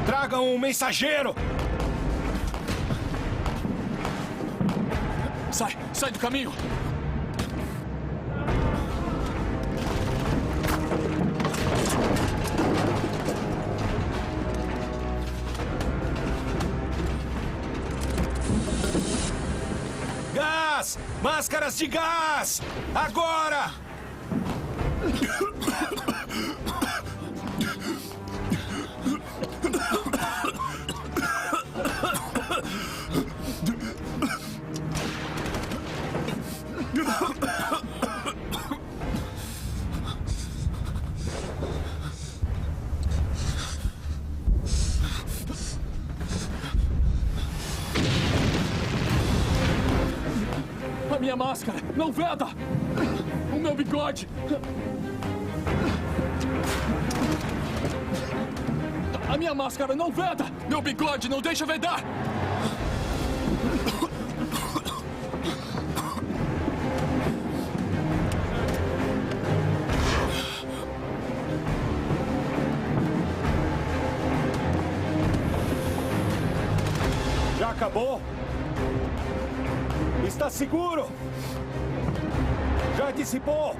Tragam um mensageiro! Sai do caminho! Gás! Máscaras de gás! Agora! A minha máscara não veda! O meu bigode! A minha máscara não veda! Meu bigode não deixa vedar! Já acabou? Está seguro? Já dissipou?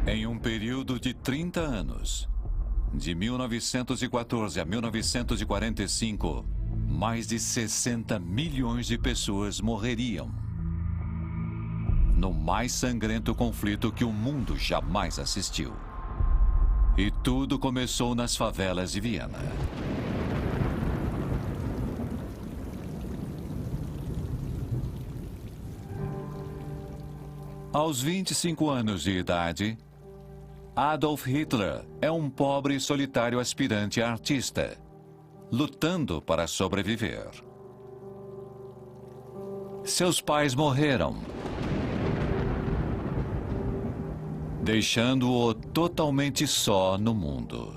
Em um período de 30 anos, de 1914 a 1945, mais de 60 milhões de pessoas morreriam no mais sangrento conflito que o mundo jamais assistiu. E tudo começou nas favelas de Viena. Aos 25 anos de idade, Adolf Hitler é um pobre e solitário aspirante a artista, lutando para sobreviver. Seus pais morreram, deixando-o totalmente só no mundo.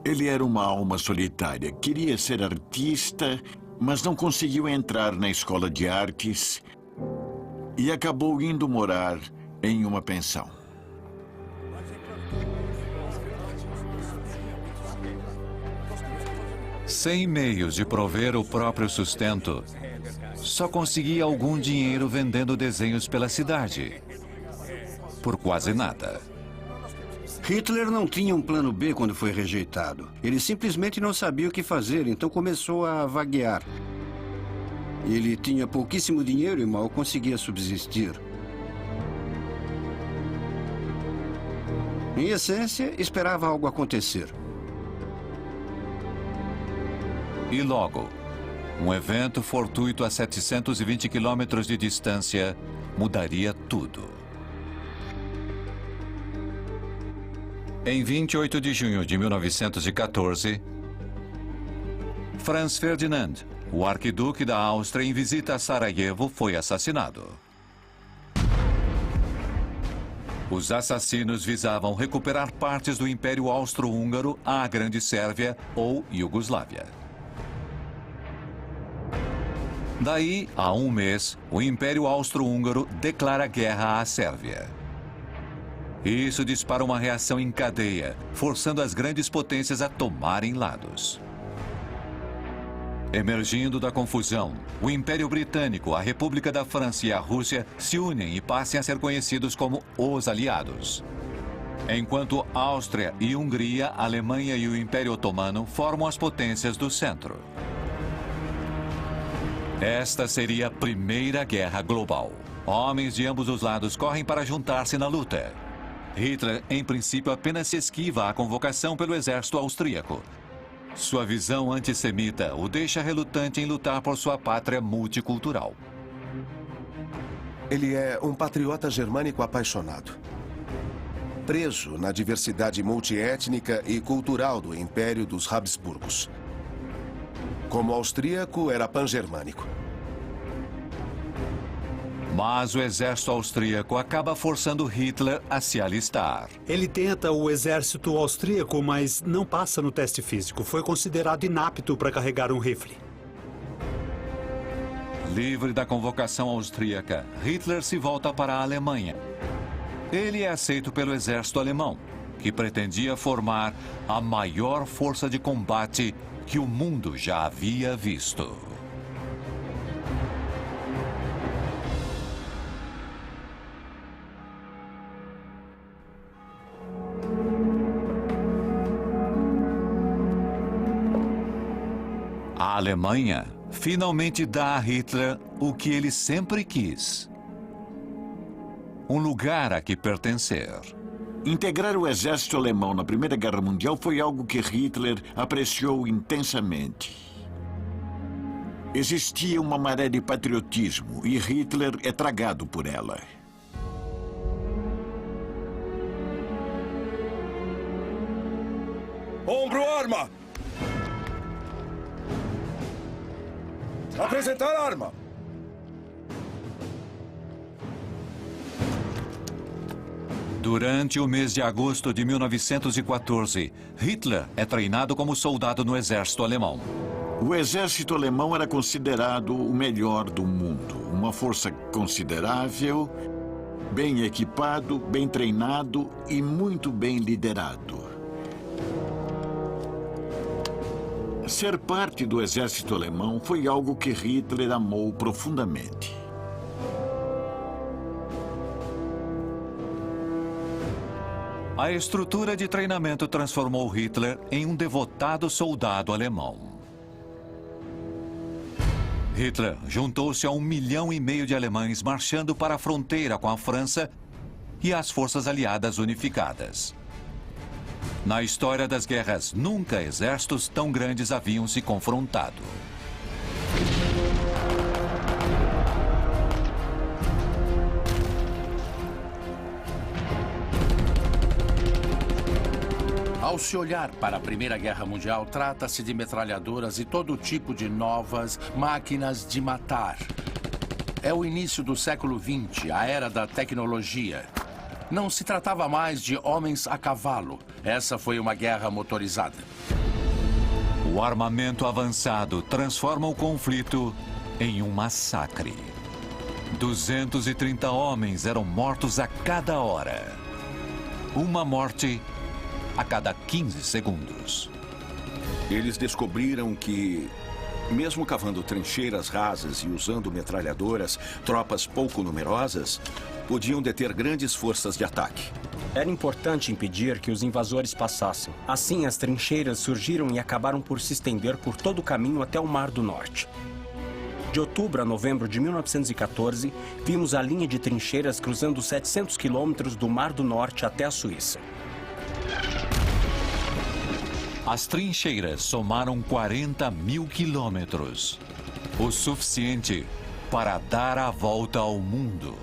Ele era uma alma solitária. Queria ser artista, mas não conseguiu entrar na escola de artes e acabou indo morar em uma pensão. Sem meios de prover o próprio sustento, só conseguia algum dinheiro vendendo desenhos pela cidade. Por quase nada. Hitler não tinha um plano B quando foi rejeitado. Ele simplesmente não sabia o que fazer, então começou a vaguear. Ele tinha pouquíssimo dinheiro e mal conseguia subsistir. Em essência, esperava algo acontecer. E logo, um evento fortuito a 720 quilômetros de distância mudaria tudo. Em 28 de junho de 1914, Franz Ferdinand, o arquiduque da Áustria em visita a Sarajevo, foi assassinado. Os assassinos visavam recuperar partes do Império Austro-Húngaro à Grande Sérvia ou Iugoslávia. Daí, a um mês, o Império Austro-Húngaro declara guerra à Sérvia. Isso dispara uma reação em cadeia, forçando as grandes potências a tomarem lados. Emergindo da confusão, o Império Britânico, a República da França e a Rússia se unem e passam a ser conhecidos como os Aliados. Enquanto Áustria e Hungria, a Alemanha e o Império Otomano formam as potências do centro. Esta seria a Primeira Guerra Global. Homens de ambos os lados correm para juntar-se na luta. Hitler, em princípio, apenas se esquiva à convocação pelo exército austríaco. Sua visão antissemita o deixa relutante em lutar por sua pátria multicultural. Ele é um patriota germânico apaixonado. Preso na diversidade multiétnica e cultural do Império dos Habsburgos. Como austríaco, era pan-germânico. Mas o exército austríaco acaba forçando Hitler a se alistar. Ele tenta o exército austríaco, mas não passa no teste físico. Foi considerado inapto para carregar um rifle. Livre da convocação austríaca, Hitler se volta para a Alemanha. Ele é aceito pelo exército alemão, que pretendia formar a maior força de combate que o mundo já havia visto. A Alemanha finalmente dá a Hitler o que ele sempre quis: um lugar a que pertencer. Integrar o exército alemão na Primeira Guerra Mundial foi algo que Hitler apreciou intensamente. Existia uma maré de patriotismo e Hitler é tragado por ela. Ombro, arma! Apresentar arma! Durante o mês de agosto de 1914, Hitler é treinado como soldado no exército alemão. O exército alemão era considerado o melhor do mundo. Uma força considerável, bem equipado, bem treinado e muito bem liderado. Ser parte do exército alemão foi algo que Hitler amou profundamente. A estrutura de treinamento transformou Hitler em um devotado soldado alemão. Hitler juntou-se a 1,5 milhão de alemães marchando para a fronteira com a França e as forças aliadas unificadas. Na história das guerras, nunca exércitos tão grandes haviam se confrontado. Ao se olhar para a Primeira Guerra Mundial, trata-se de metralhadoras e todo tipo de novas máquinas de matar. É o início do século XX, a era da tecnologia. Não se tratava mais de homens a cavalo. Essa foi uma guerra motorizada. O armamento avançado transforma o conflito em um massacre. 230 homens eram mortos a cada hora. Uma morte a cada 15 segundos. Eles descobriram que, mesmo cavando trincheiras rasas e usando metralhadoras, tropas pouco numerosas podiam deter grandes forças de ataque. Era importante impedir que os invasores passassem. Assim, as trincheiras surgiram e acabaram por se estender por todo o caminho até o Mar do Norte. De outubro a novembro de 1914, vimos a linha de trincheiras cruzando 700 quilômetros do Mar do Norte até a Suíça. As trincheiras somaram 40 mil quilômetros. O suficiente para dar a volta ao mundo.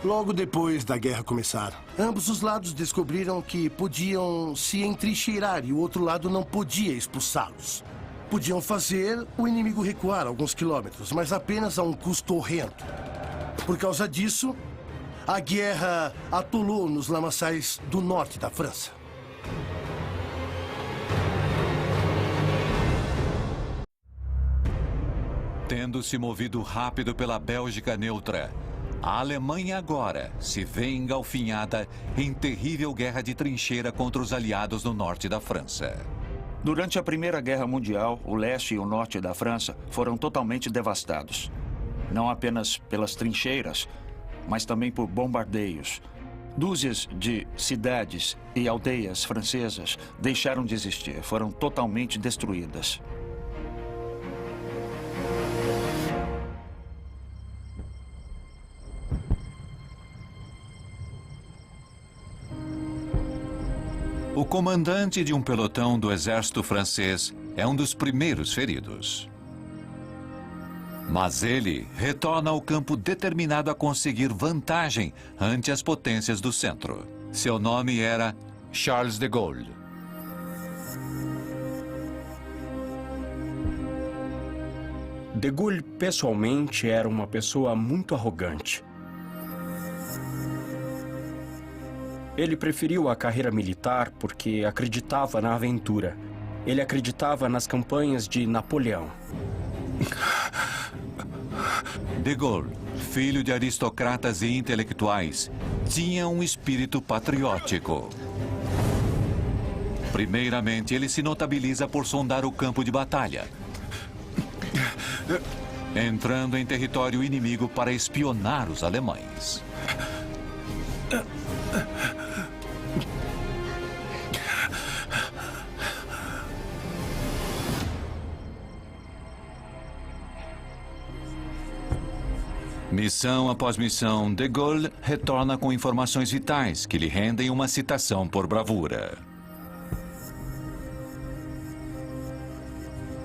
Logo depois da guerra começar, ambos os lados descobriram que podiam se entrincheirar e o outro lado não podia expulsá-los. Podiam fazer o inimigo recuar alguns quilômetros, mas apenas a um custo horrendo. Por causa disso, a guerra atolou nos lamaçais do norte da França. Tendo se movido rápido pela Bélgica neutra, a Alemanha agora se vê engalfinhada em terrível guerra de trincheira contra os aliados no norte da França. Durante a Primeira Guerra Mundial, o leste e o norte da França foram totalmente devastados. Não apenas pelas trincheiras, mas também por bombardeios. Dúzias de cidades e aldeias francesas deixaram de existir, foram totalmente destruídas. O comandante de um pelotão do exército francês é um dos primeiros feridos. Mas ele retorna ao campo determinado a conseguir vantagem ante as potências do centro. Seu nome era Charles de Gaulle. De Gaulle, pessoalmente, era uma pessoa muito arrogante. Ele preferiu a carreira militar porque acreditava na aventura. Ele acreditava nas campanhas de Napoleão. De Gaulle, filho de aristocratas e intelectuais, tinha um espírito patriótico. Primeiramente, ele se notabiliza por sondar o campo de batalha, entrando em território inimigo para espionar os alemães. Missão após missão, de Gaulle retorna com informações vitais que lhe rendem uma citação por bravura.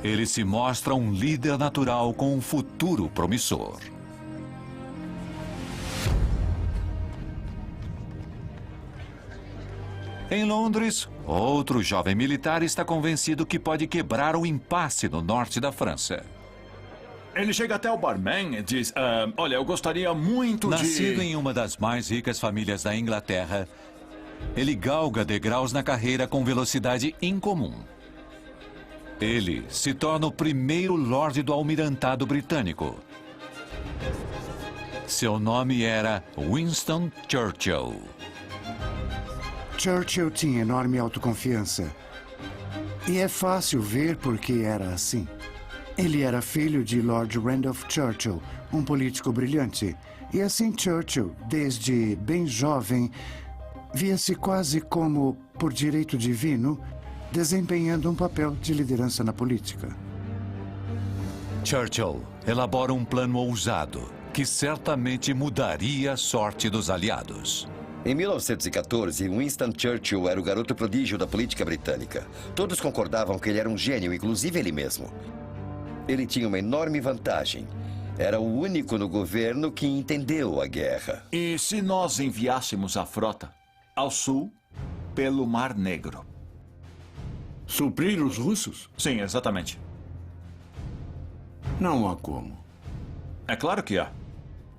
Ele se mostra um líder natural com um futuro promissor. Em Londres, outro jovem militar está convencido que pode quebrar o impasse no norte da França. Ele chega até o barman e diz, olha, eu gostaria muito Nascido em uma das mais ricas famílias da Inglaterra, ele galga degraus na carreira com velocidade incomum. Ele se torna o primeiro Lorde do Almirantado Britânico. Seu nome era Winston Churchill. Churchill tinha enorme autoconfiança. E é fácil ver por que era assim. Ele era filho de Lord Randolph Churchill, um político brilhante. E assim Churchill, desde bem jovem, via-se quase como, por direito divino, desempenhando um papel de liderança na política. Churchill elabora um plano ousado que certamente mudaria a sorte dos aliados. Em 1914, Winston Churchill era o garoto prodígio da política britânica. Todos concordavam que ele era um gênio, inclusive ele mesmo. Ele tinha uma enorme vantagem. Era o único no governo que entendeu a guerra. E se nós enviássemos a frota ao sul, pelo Mar Negro? Suprir os russos? Sim, exatamente. Não há como. É claro que há.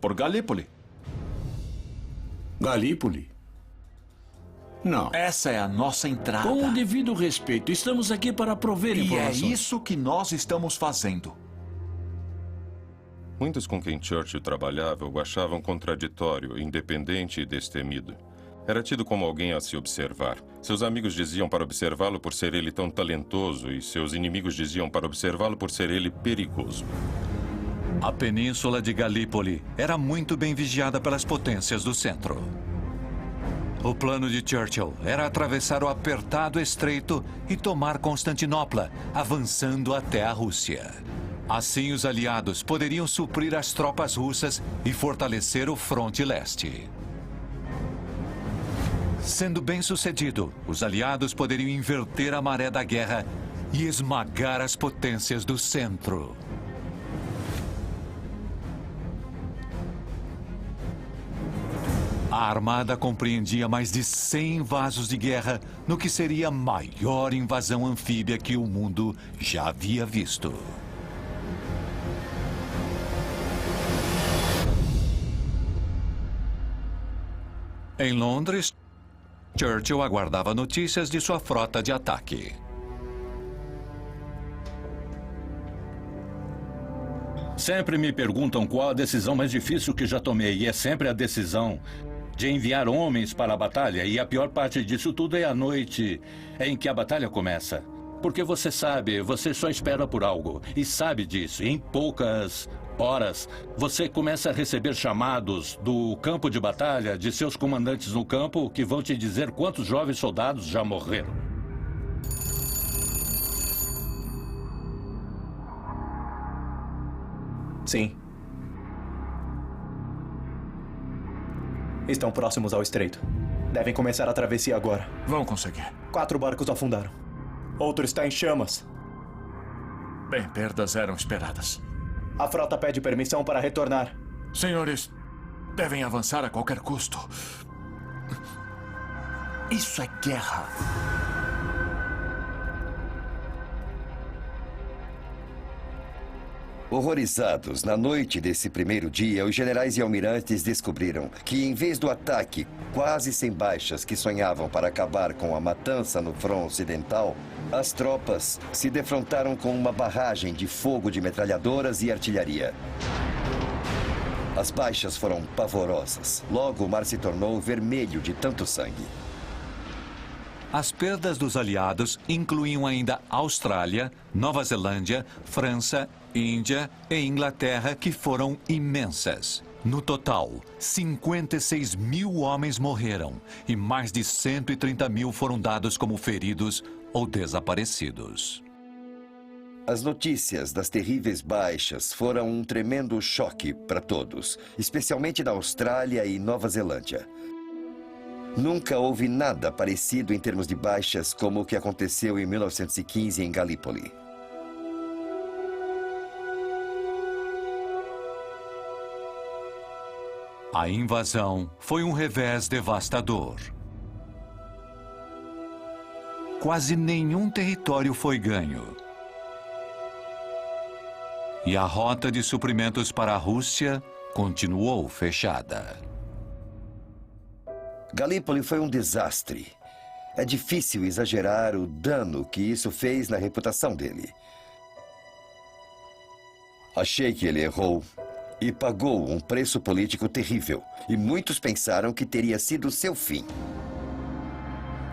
Por Galípoli. Galípoli? Não. Essa é a nossa entrada. Com o devido respeito, estamos aqui para prover informações. E é isso que nós estamos fazendo. Muitos com quem Churchill trabalhava o achavam contraditório, independente e destemido. Era tido como alguém a se observar. Seus amigos diziam para observá-lo por ser ele tão talentoso e seus inimigos diziam para observá-lo por ser ele perigoso. A península de Galípoli era muito bem vigiada pelas potências do centro. O plano de Churchill era atravessar o apertado estreito e tomar Constantinopla, avançando até a Rússia. Assim, os aliados poderiam suprir as tropas russas e fortalecer o fronte leste. Sendo bem sucedido, os aliados poderiam inverter a maré da guerra e esmagar as potências do centro. A armada compreendia mais de 100 vasos de guerra no que seria a maior invasão anfíbia que o mundo já havia visto. Em Londres, Churchill aguardava notícias de sua frota de ataque. Sempre me perguntam qual a decisão mais difícil que já tomei, e é sempre a decisão de enviar homens para a batalha, e a pior parte disso tudo é a noite em que a batalha começa. Porque você sabe, você só espera por algo, e sabe disso. E em poucas horas, você começa a receber chamados do campo de batalha, de seus comandantes no campo, que vão te dizer quantos jovens soldados já morreram. Sim. Estão próximos ao estreito. Devem começar a travessia agora. Vão conseguir. 4 barcos afundaram. Outro está em chamas. Bem, perdas eram esperadas. A frota pede permissão para retornar. Senhores, devem avançar a qualquer custo. Isso é guerra. Horrorizados, na noite desse primeiro dia, os generais e almirantes descobriram que, em vez do ataque quase sem baixas que sonhavam para acabar com a matança no front ocidental, as tropas se defrontaram com uma barragem de fogo de metralhadoras e artilharia. As baixas foram pavorosas. Logo, o mar se tornou vermelho de tanto sangue. As perdas dos aliados incluíam ainda Austrália, Nova Zelândia, França, Índia e Inglaterra, que foram imensas. No total, 56 mil homens morreram e mais de 130 mil foram dados como feridos ou desaparecidos. As notícias das terríveis baixas foram um tremendo choque para todos, especialmente na Austrália e Nova Zelândia. Nunca houve nada parecido em termos de baixas como o que aconteceu em 1915 em Galípoli. A invasão foi um revés devastador. Quase nenhum território foi ganho. E a rota de suprimentos para a Rússia continuou fechada. Galípoli foi um desastre. É difícil exagerar o dano que isso fez na reputação dele. Achei que ele errou e pagou um preço político terrível. E muitos pensaram que teria sido seu fim.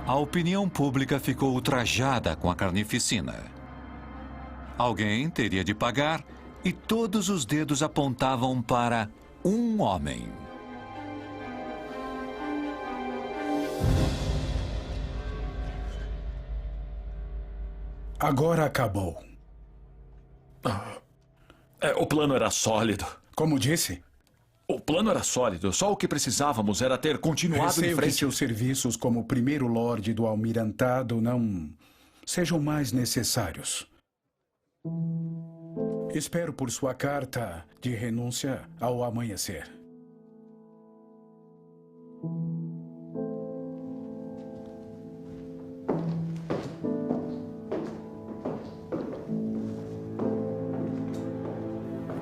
A opinião pública ficou ultrajada com a carnificina. Alguém teria de pagar e todos os dedos apontavam para um homem. Agora acabou. O plano era sólido. Como disse? O plano era sólido. Só o que precisávamos era ter continuado Receio em frente. que seus serviços como primeiro lorde do almirantado não sejam mais necessários. Espero por sua carta de renúncia ao amanhecer.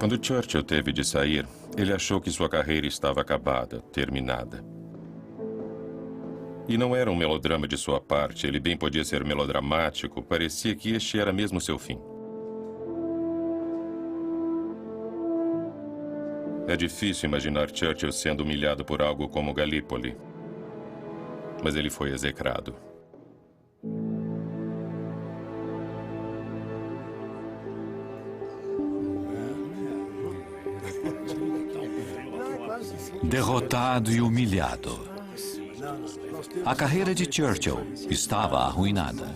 Quando Churchill teve de sair, ele achou que sua carreira estava acabada, terminada. E não era um melodrama de sua parte, ele bem podia ser melodramático, parecia que este era mesmo seu fim. É difícil imaginar Churchill sendo humilhado por algo como Galípoli. Mas ele foi execrado. Derrotado e humilhado. A carreira de Churchill estava arruinada.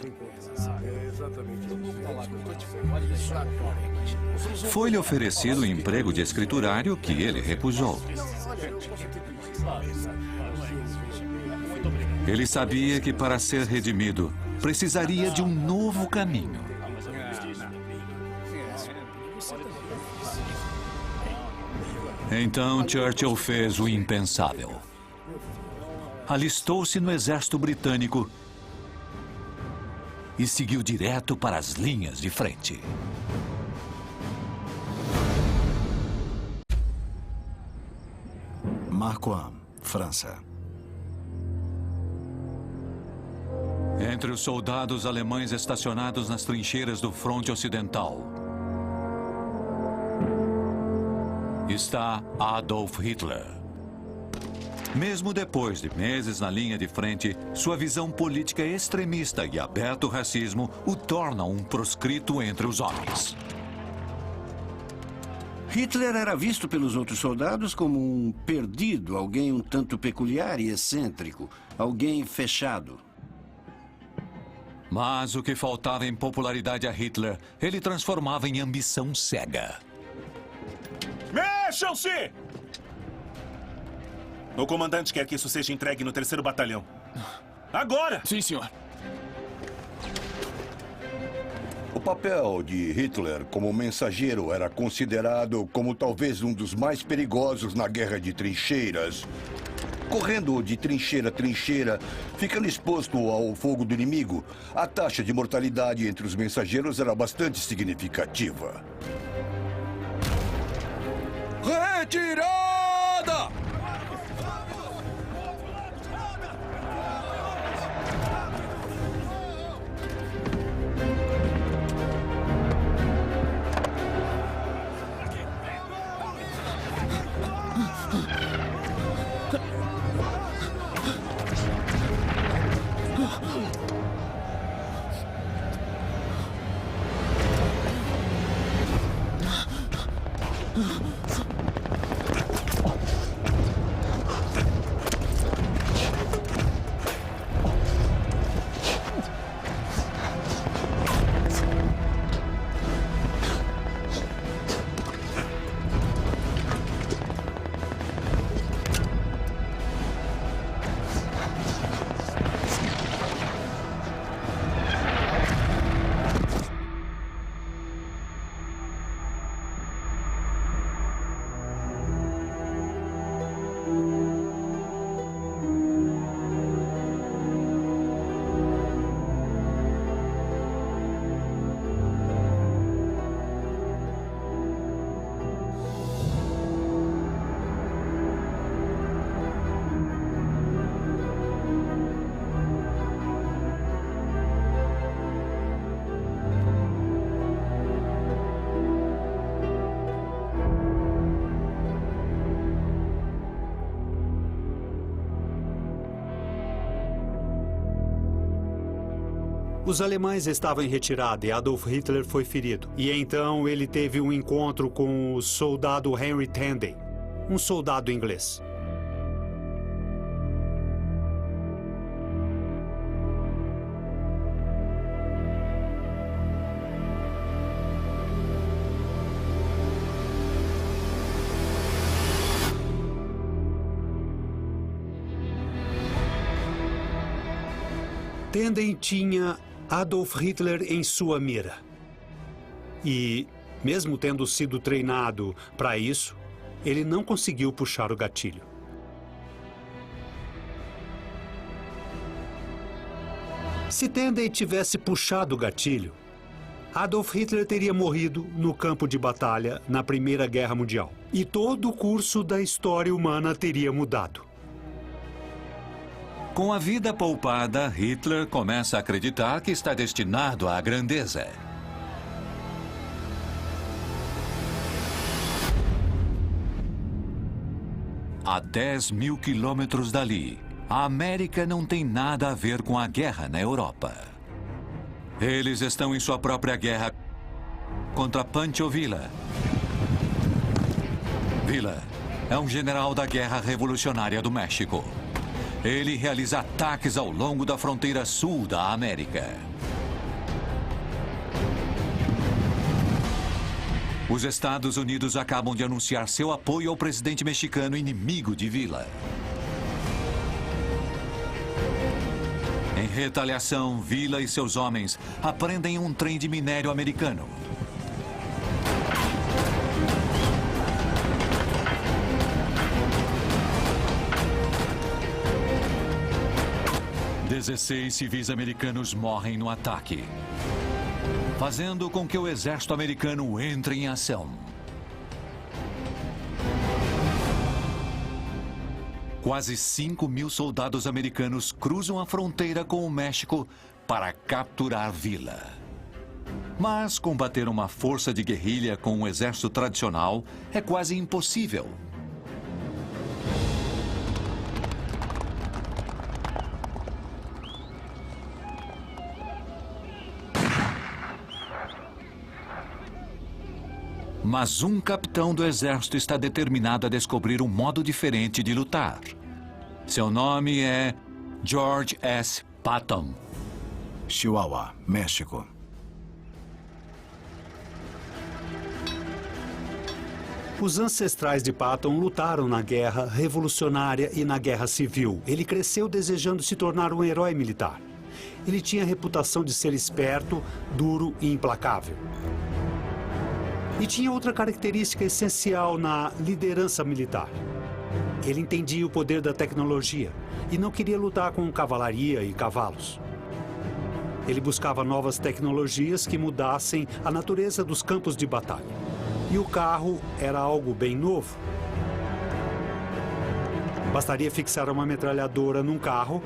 Foi-lhe oferecido um emprego de escriturário que ele recusou. Ele sabia que para ser redimido, precisaria de um novo caminho. Então Churchill fez o impensável. Alistou-se no exército britânico e seguiu direto para as linhas de frente. Marcoing, França. Entre os soldados alemães estacionados nas trincheiras do fronte ocidental está Adolf Hitler. Mesmo depois de meses na linha de frente, sua visão política extremista e aberto racismo o tornam um proscrito entre os homens. Hitler era visto pelos outros soldados como um perdido, alguém um tanto peculiar e excêntrico, alguém fechado. Mas o que faltava em popularidade a Hitler, ele transformava em ambição cega. Mexam-se! O comandante quer que isso seja entregue no 3º Batalhão. Agora! Sim, senhor. O papel de Hitler como mensageiro era considerado como talvez um dos mais perigosos na guerra de trincheiras. Correndo de trincheira a trincheira, ficando exposto ao fogo do inimigo, a taxa de mortalidade entre os mensageiros era bastante significativa. Retirada! Os alemães estavam em retirada e Adolf Hitler foi ferido. E então ele teve um encontro com o soldado Henry Tanden, um soldado inglês. Tanden tinha Adolf Hitler em sua mira. E, mesmo tendo sido treinado para isso, ele não conseguiu puxar o gatilho. Se Tanden tivesse puxado o gatilho, Adolf Hitler teria morrido no campo de batalha na Primeira Guerra Mundial. E todo o curso da história humana teria mudado. Com a vida poupada, Hitler começa a acreditar que está destinado à grandeza. A 10 mil quilômetros dali, a América não tem nada a ver com a guerra na Europa. Eles estão em sua própria guerra contra Pancho Villa. Villa é um general da Guerra Revolucionária do México. Ele realiza ataques ao longo da fronteira sul da América. Os Estados Unidos acabam de anunciar seu apoio ao presidente mexicano inimigo de Villa. Em retaliação, Villa e seus homens apreendem um trem de minério americano. "16 civis americanos morrem no ataque, fazendo com que o exército americano entre em ação. Quase 5 mil soldados americanos cruzam a fronteira com o México para capturar Villa. Mas combater uma força de guerrilha com um exército tradicional é quase impossível. Mas um capitão do exército está determinado a descobrir um modo diferente de lutar. Seu nome é George S. Patton. Chihuahua, México. Os ancestrais de Patton lutaram na Guerra Revolucionária e na Guerra Civil. Ele cresceu desejando se tornar um herói militar. Ele tinha a reputação de ser esperto, duro e implacável. E tinha outra característica essencial na liderança militar. Ele entendia o poder da tecnologia e não queria lutar com cavalaria e cavalos. Ele buscava novas tecnologias que mudassem a natureza dos campos de batalha. E o carro era algo bem novo. Bastaria fixar uma metralhadora num carro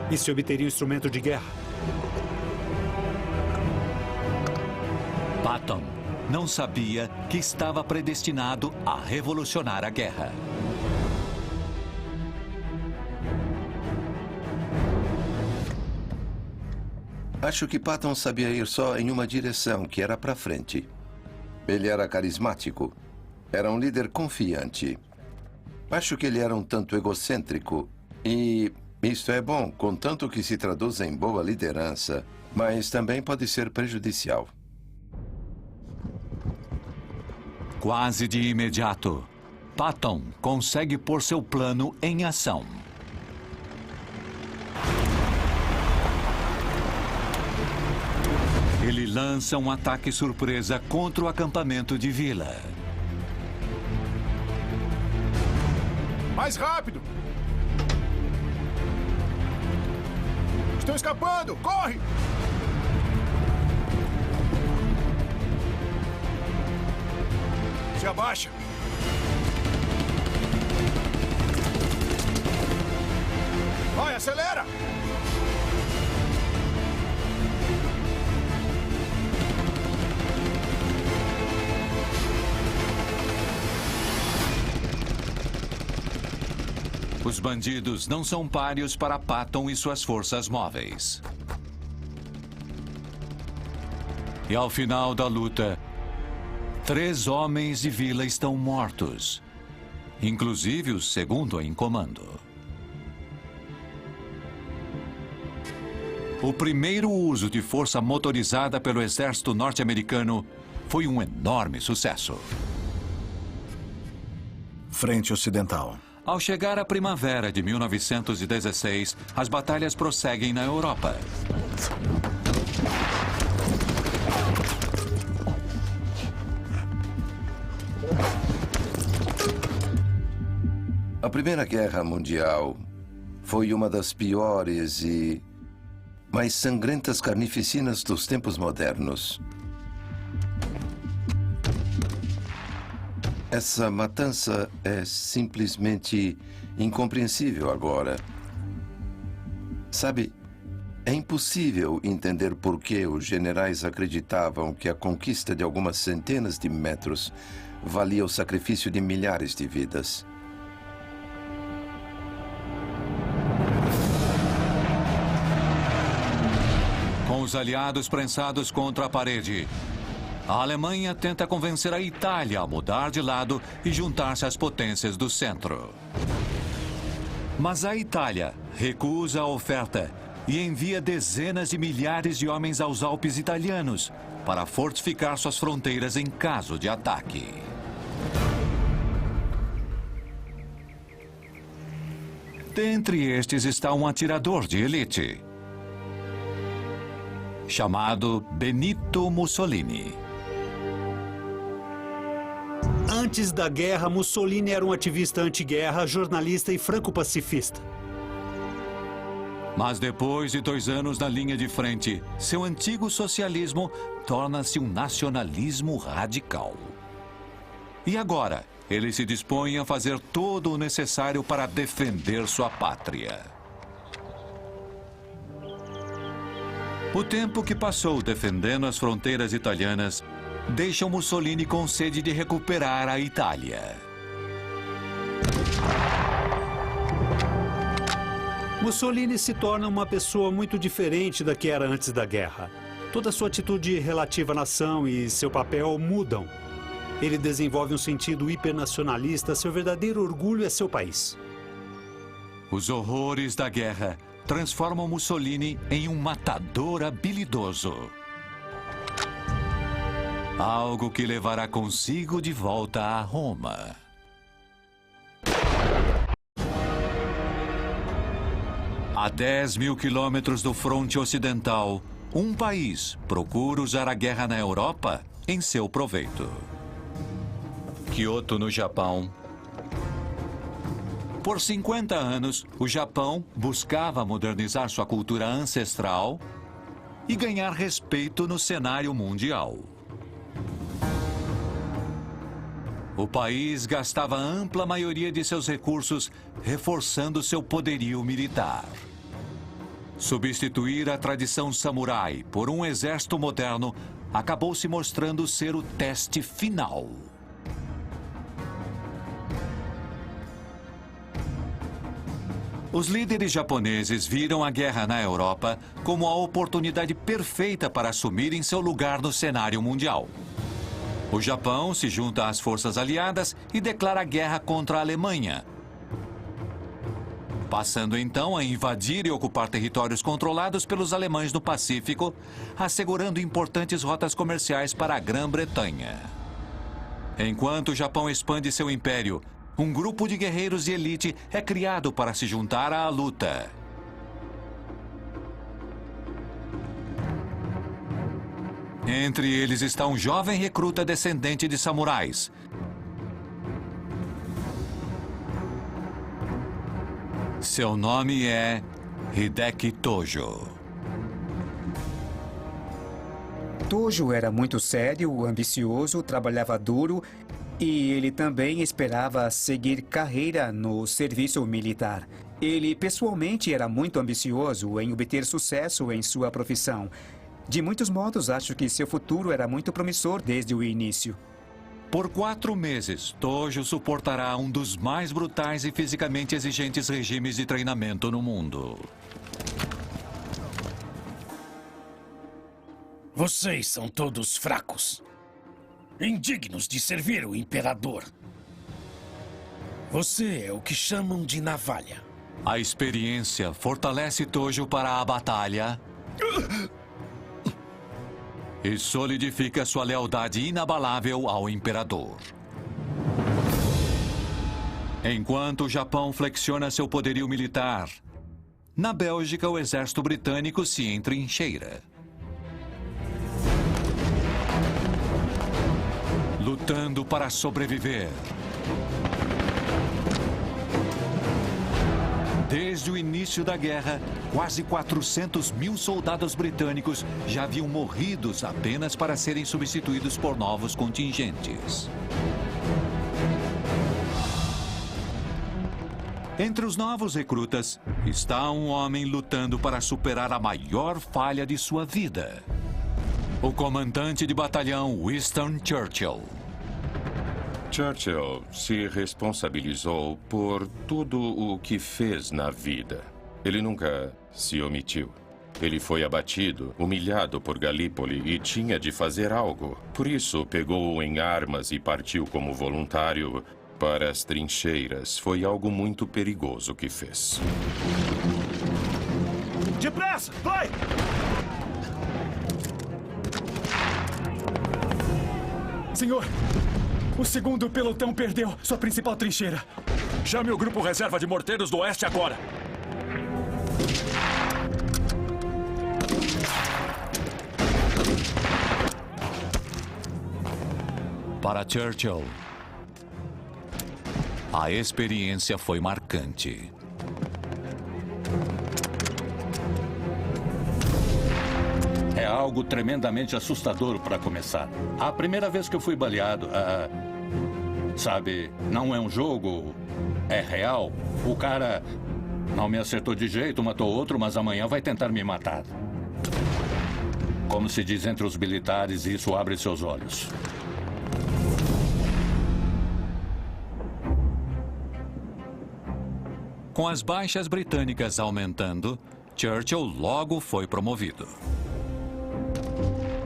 e se obteria um instrumento de guerra. Patton não sabia que estava predestinado a revolucionar a guerra. Acho que Patton sabia ir só em uma direção, que era para frente. Ele era carismático. Era um líder confiante. Acho que ele era um tanto egocêntrico. E isto é bom, contanto que se traduza em boa liderança, mas também pode ser prejudicial. Quase de imediato, Patton consegue pôr seu plano em ação. Ele lança um ataque surpresa contra o acampamento de Villa. Mais rápido! Estão escapando! Corre! Se abaixa! Vai, acelera! Os bandidos não são páreos para Patton e suas forças móveis. E ao final da luta, 3 homens de Villa estão mortos, inclusive o segundo em comando. O primeiro uso de força motorizada pelo exército norte-americano foi um enorme sucesso. Frente Ocidental. Ao chegar à primavera de 1916, as batalhas prosseguem na Europa. A Primeira Guerra Mundial foi uma das piores e mais sangrentas carnificinas dos tempos modernos. Essa matança é simplesmente incompreensível agora. Sabe, é impossível entender por que os generais acreditavam que a conquista de algumas centenas de metros valia o sacrifício de milhares de vidas. Com os aliados prensados contra a parede, a Alemanha tenta convencer a Itália a mudar de lado e juntar-se às potências do centro. Mas a Itália recusa a oferta e envia dezenas de milhares de homens aos Alpes italianos para fortificar suas fronteiras em caso de ataque. Dentre estes está um atirador de elite, chamado Benito Mussolini. Antes da guerra, Mussolini era um ativista anti-guerra, jornalista e franco-pacifista. Mas depois de 2 anos na linha de frente, seu antigo socialismo torna-se um nacionalismo radical. E agora, ele se dispõe a fazer todo o necessário para defender sua pátria. O tempo que passou defendendo as fronteiras italianas deixa Mussolini com sede de recuperar a Itália. Mussolini se torna uma pessoa muito diferente da que era antes da guerra. Toda sua atitude relativa à nação e seu papel mudam. Ele desenvolve um sentido hipernacionalista, seu verdadeiro orgulho é seu país. Os horrores da guerra transformam Mussolini em um matador habilidoso. Algo que levará consigo de volta a Roma. A 10.000 quilômetros do fronte ocidental, um país procura usar a guerra na Europa em seu proveito. Kyoto, no Japão. Por 50 anos, o Japão buscava modernizar sua cultura ancestral e ganhar respeito no cenário mundial. O país gastava a ampla maioria de seus recursos reforçando seu poderio militar. Substituir a tradição samurai por um exército moderno acabou se mostrando ser o teste final. Os líderes japoneses viram a guerra na Europa como a oportunidade perfeita para assumirem seu lugar no cenário mundial. O Japão se junta às forças aliadas e declara guerra contra a Alemanha, passando então a invadir e ocupar territórios controlados pelos alemães no Pacífico, assegurando importantes rotas comerciais para a Grã-Bretanha. Enquanto o Japão expande seu império, um grupo de guerreiros de elite é criado para se juntar à luta. Entre eles está um jovem recruta descendente de samurais. Seu nome é Hideki Tojo. Tojo era muito sério, ambicioso, trabalhava duro e ele também esperava seguir carreira no serviço militar. Ele pessoalmente era muito ambicioso em obter sucesso em sua profissão. De muitos modos, acho que seu futuro era muito promissor desde o início. Por 4 meses, Tojo suportará um dos mais brutais e fisicamente exigentes regimes de treinamento no mundo. Vocês são todos fracos, indignos de servir o imperador. Você é o que chamam de navalha. A experiência fortalece Tojo para a batalha e solidifica sua lealdade inabalável ao imperador. Enquanto o Japão flexiona seu poderio militar, na Bélgica o exército britânico se entrincheira, lutando para sobreviver. Desde o início da guerra, quase 400 mil soldados britânicos já haviam morrido apenas para serem substituídos por novos contingentes. Entre os novos recrutas, está um homem lutando para superar a maior falha de sua vida. O comandante de batalhão Winston Churchill. Churchill se responsabilizou por tudo o que fez na vida. Ele nunca se omitiu. Ele foi abatido, humilhado por Galípoli e tinha de fazer algo. Por isso, pegou em armas e partiu como voluntário para as trincheiras. Foi algo muito perigoso que fez. Depressa! Vai! Senhor, o segundo pelotão perdeu sua principal trincheira. Chame o grupo reserva de morteiros do oeste agora. Para Churchill, a experiência foi marcante. É algo tremendamente assustador para começar. A primeira vez que eu fui baleado, sabe, não é um jogo, é real. O cara não me acertou de jeito, matou outro, mas amanhã vai tentar me matar. Como se diz entre os militares, isso abre seus olhos. Com as baixas britânicas aumentando, Churchill logo foi promovido.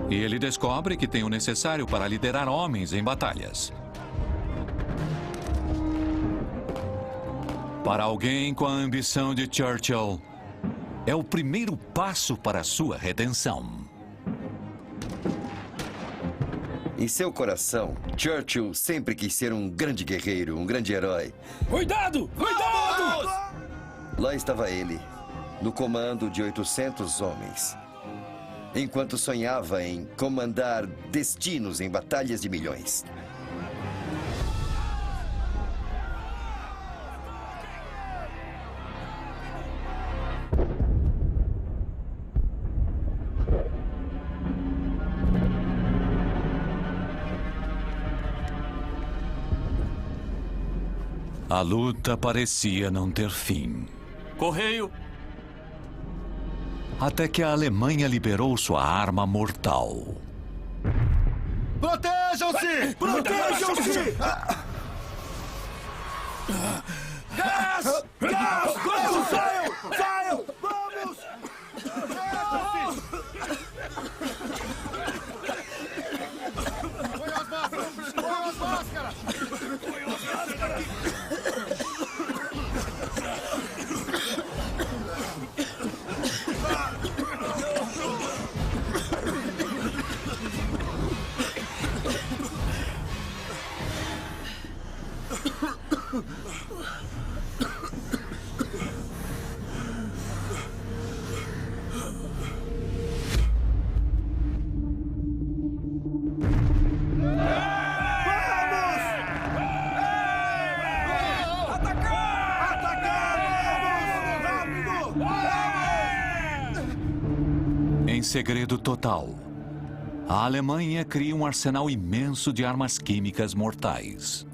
E ele descobre que tem o necessário para liderar homens em batalhas. Para alguém com a ambição de Churchill, é o primeiro passo para a sua redenção. Em seu coração, Churchill sempre quis ser um grande guerreiro, um grande herói. Cuidado! Cuidado! Lá estava ele, no comando de 800 homens. Enquanto sonhava em comandar destinos em batalhas de milhões. A luta parecia não ter fim. Correio! Até que a Alemanha liberou sua arma mortal. Protejam-se! Protejam-se! Gás! Gás! Vamos! Saiam! Saiam! Vamos! Põe as máscaras! Põe as máscaras! Põe as máscaras! Em segredo total, a Alemanha cria um arsenal imenso de armas químicas mortais.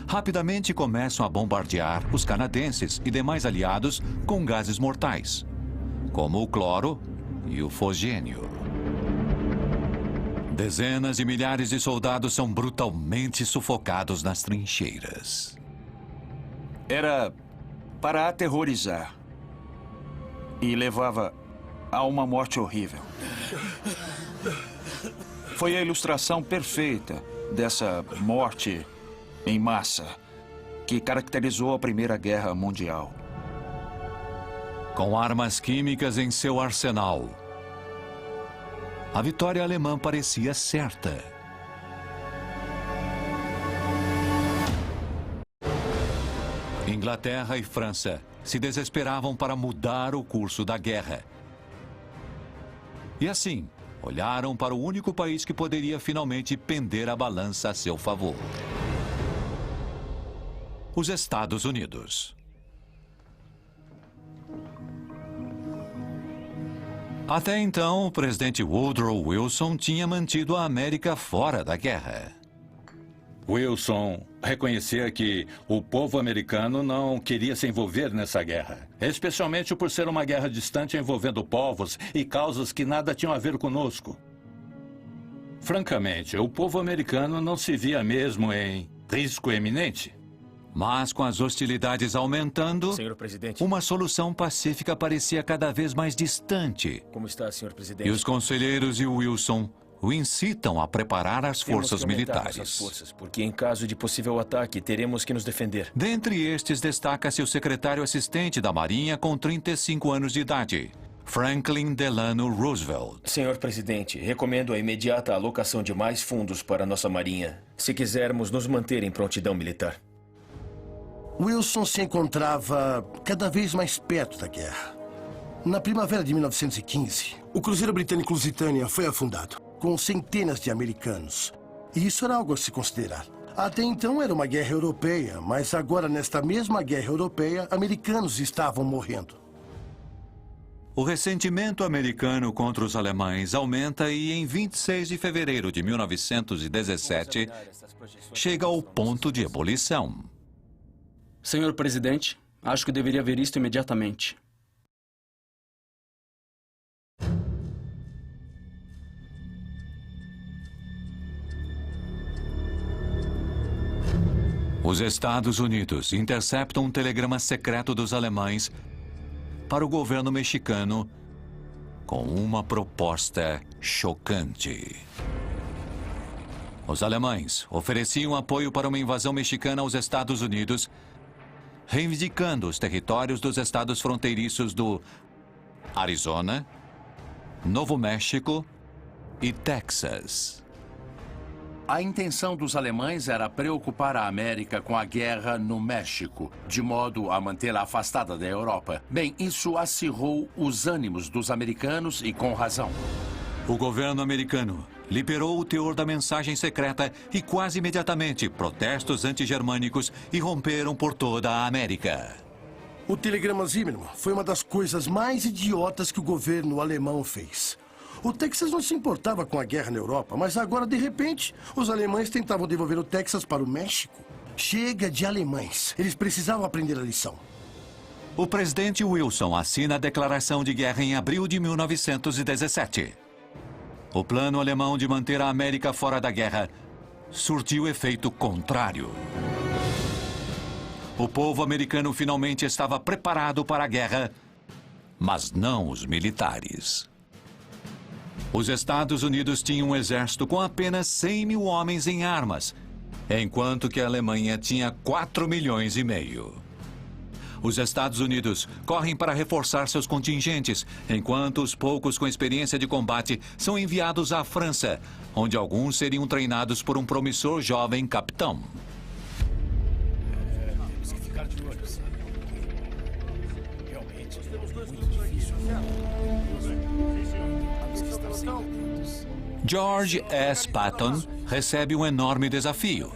Rapidamente começam a bombardear os canadenses e demais aliados com gases mortais, como o cloro e o fosgênio. Dezenas de milhares de soldados são brutalmente sufocados nas trincheiras. Era para aterrorizar e levava a uma morte horrível. Foi a ilustração perfeita dessa morte em massa que caracterizou a Primeira Guerra Mundial. Com armas químicas em seu arsenal, a vitória alemã parecia certa. Inglaterra e França se desesperavam para mudar o curso da guerra. E assim, olharam para o único país que poderia finalmente pender a balança a seu favor: os Estados Unidos. Até então, o presidente Woodrow Wilson tinha mantido a América fora da guerra. Wilson reconhecia que o povo americano não queria se envolver nessa guerra, especialmente por ser uma guerra distante envolvendo povos e causas que nada tinham a ver conosco. Francamente, o povo americano não se via mesmo em risco eminente. Mas com as hostilidades aumentando, Senhor presidente. Uma solução pacífica parecia cada vez mais distante. Como está, senhor presidente? E os conselheiros e Wilson o incitam a preparar as forças militares. Nossas forças, porque em caso de possível ataque, teremos que nos defender. Dentre estes, destaca-se o secretário assistente da Marinha com 35 anos de idade, Franklin Delano Roosevelt. Senhor presidente, recomendo a imediata alocação de mais fundos para nossa Marinha, se quisermos nos manter em prontidão militar. Wilson se encontrava cada vez mais perto da guerra. Na primavera de 1915, o cruzeiro britânico Lusitânia foi afundado, com centenas de americanos. E isso era algo a se considerar. Até então era uma guerra europeia, mas agora, nesta mesma guerra europeia, americanos estavam morrendo. O ressentimento americano contra os alemães aumenta e, em 26 de fevereiro de 1917, chega ao ponto de ebulição. Senhor presidente, acho que deveria ver isto imediatamente. Os Estados Unidos interceptam um telegrama secreto dos alemães para o governo mexicano com uma proposta chocante. Os alemães ofereciam apoio para uma invasão mexicana aos Estados Unidos, reivindicando os territórios dos estados fronteiriços do Arizona, Novo México e Texas. A intenção dos alemães era preocupar a América com a guerra no México, de modo a mantê-la afastada da Europa. Bem, isso acirrou os ânimos dos americanos e com razão. O governo americano liberou o teor da mensagem secreta e quase imediatamente protestos antigermânicos irromperam por toda a América. O telegrama Zimmermann foi uma das coisas mais idiotas que o governo alemão fez. O Texas não se importava com a guerra na Europa, mas agora, de repente, os alemães tentavam devolver o Texas para o México. Chega de alemães. Eles precisavam aprender a lição. O presidente Wilson assina a declaração de guerra em abril de 1917. O plano alemão de manter a América fora da guerra surtiu efeito contrário. O povo americano finalmente estava preparado para a guerra, mas não os militares. Os Estados Unidos tinham um exército com apenas 100 mil homens em armas, enquanto que a Alemanha tinha 4,5 milhões. Os Estados Unidos correm para reforçar seus contingentes, enquanto os poucos com experiência de combate são enviados à França, onde alguns seriam treinados por um promissor jovem capitão. Temos que ficar de olho, sim. Realmente é muito difícil. George S. Patton recebe um enorme desafio: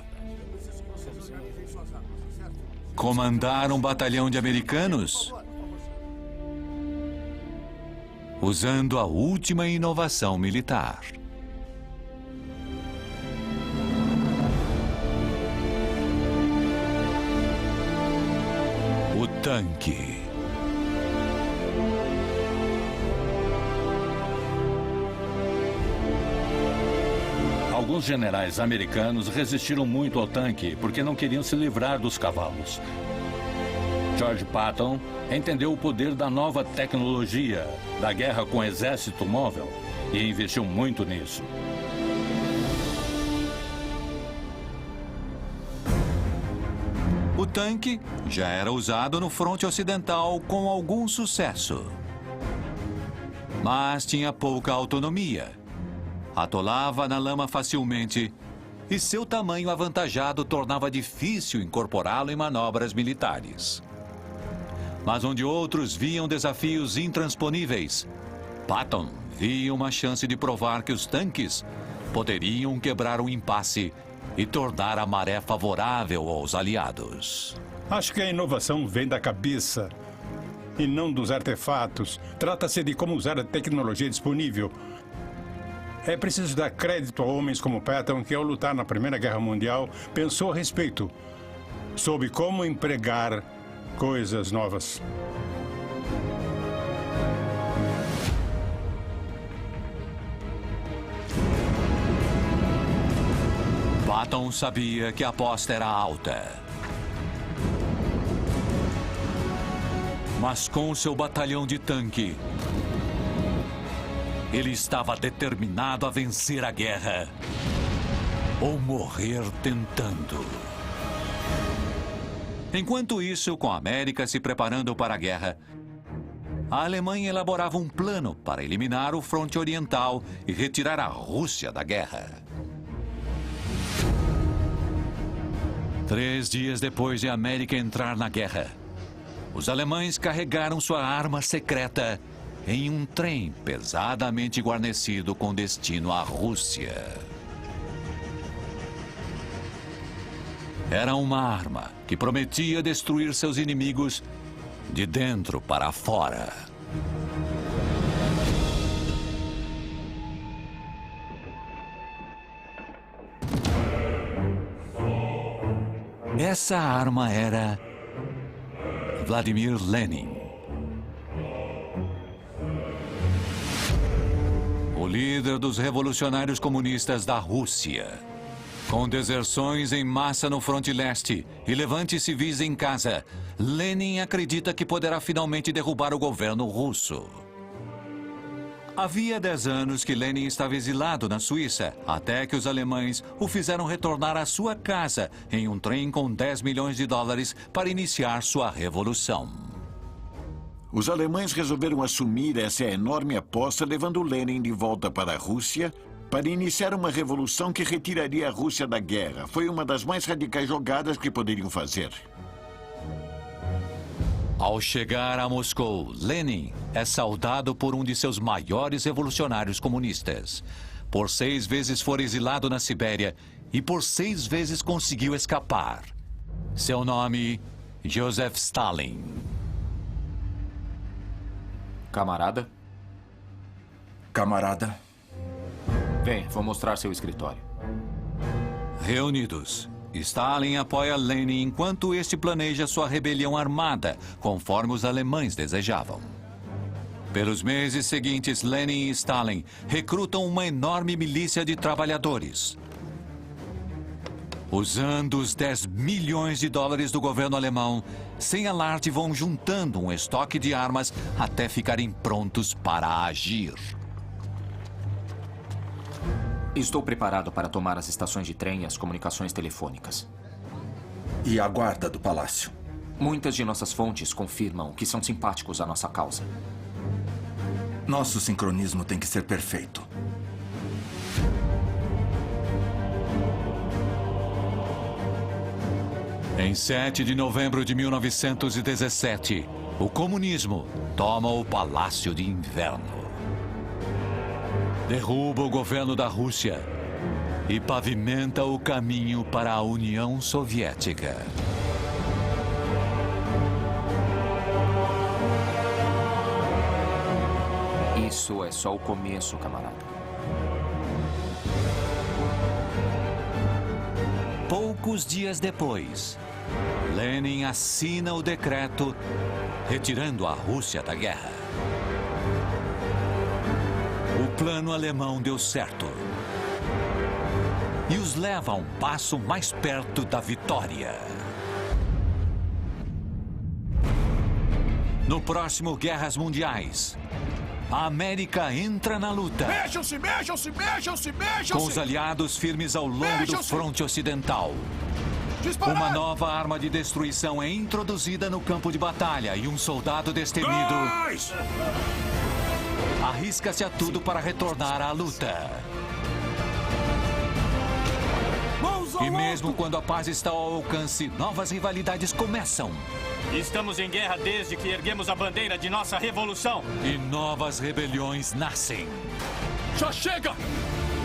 comandar um batalhão de americanos usando a última inovação militar. O tanque. Alguns generais americanos resistiram muito ao tanque porque não queriam se livrar dos cavalos. George Patton entendeu o poder da nova tecnologia da guerra com exército móvel e investiu muito nisso. O tanque já era usado no fronte ocidental com algum sucesso, mas tinha pouca autonomia. Atolava na lama facilmente e seu tamanho avantajado tornava difícil incorporá-lo em manobras militares. Mas onde outros viam desafios intransponíveis, Patton via uma chance de provar que os tanques poderiam quebrar o impasse e tornar a maré favorável aos aliados. Acho que a inovação vem da cabeça e não dos artefatos. Trata-se de como usar a tecnologia disponível. É preciso dar crédito a homens como Patton, que ao lutar na Primeira Guerra Mundial, pensou a respeito. Soube como empregar coisas novas. Patton sabia que a aposta era alta. Mas com seu batalhão de tanque, ele estava determinado a vencer a guerra ou morrer tentando. Enquanto isso, com a América se preparando para a guerra, a Alemanha elaborava um plano para eliminar o fronte oriental e retirar a Rússia da guerra. 3 dias depois de a América entrar na guerra, os alemães carregaram sua arma secreta em um trem pesadamente guarnecido com destino à Rússia. Era uma arma que prometia destruir seus inimigos de dentro para fora. Essa arma era Vladimir Lenin. O líder dos revolucionários comunistas da Rússia. Com deserções em massa no fronte leste e levantes civis em casa, Lenin acredita que poderá finalmente derrubar o governo russo. Havia 10 anos que Lenin estava exilado na Suíça, até que os alemães o fizeram retornar à sua casa em um trem com $10 milhões para iniciar sua revolução. Os alemães resolveram assumir essa enorme aposta, levando Lenin de volta para a Rússia para iniciar uma revolução que retiraria a Rússia da guerra. Foi uma das mais radicais jogadas que poderiam fazer. Ao chegar a Moscou, Lenin é saudado por um de seus maiores revolucionários comunistas. Por 6 vezes foi exilado na Sibéria e por 6 vezes conseguiu escapar. Seu nome, Joseph Stalin. Camarada? Camarada? Vem, vou mostrar seu escritório. Reunidos, Stalin apoia Lenin enquanto este planeja sua rebelião armada, conforme os alemães desejavam. Pelos meses seguintes, Lenin e Stalin recrutam uma enorme milícia de trabalhadores. Usando os $10 milhões do governo alemão, sem alarde vão juntando um estoque de armas até ficarem prontos para agir. Estou preparado para tomar as estações de trem e as comunicações telefônicas. E a guarda do palácio? Muitas de nossas fontes confirmam que são simpáticos à nossa causa. Nosso sincronismo tem que ser perfeito. Em 7 de novembro de 1917, o comunismo toma o Palácio de Inverno. Derruba o governo da Rússia e pavimenta o caminho para a União Soviética. Isso é só o começo, camarada. Poucos dias depois, Lenin assina o decreto retirando a Rússia da guerra. O plano alemão deu certo e os leva a um passo mais perto da vitória. No próximo Guerras Mundiais, a América entra na luta. Mexam-se, mexam-se, mexam-se, mexam-se! Com os aliados firmes ao longo do fronte ocidental. Disparar! Uma nova arma de destruição é introduzida no campo de batalha e um soldado destemido arrisca-se a tudo para retornar à luta. E mesmo quando a paz está ao alcance, novas rivalidades começam. Estamos em guerra desde que erguemos a bandeira de nossa revolução. E novas rebeliões nascem. Já chega!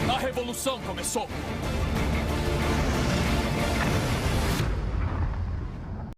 A revolução começou!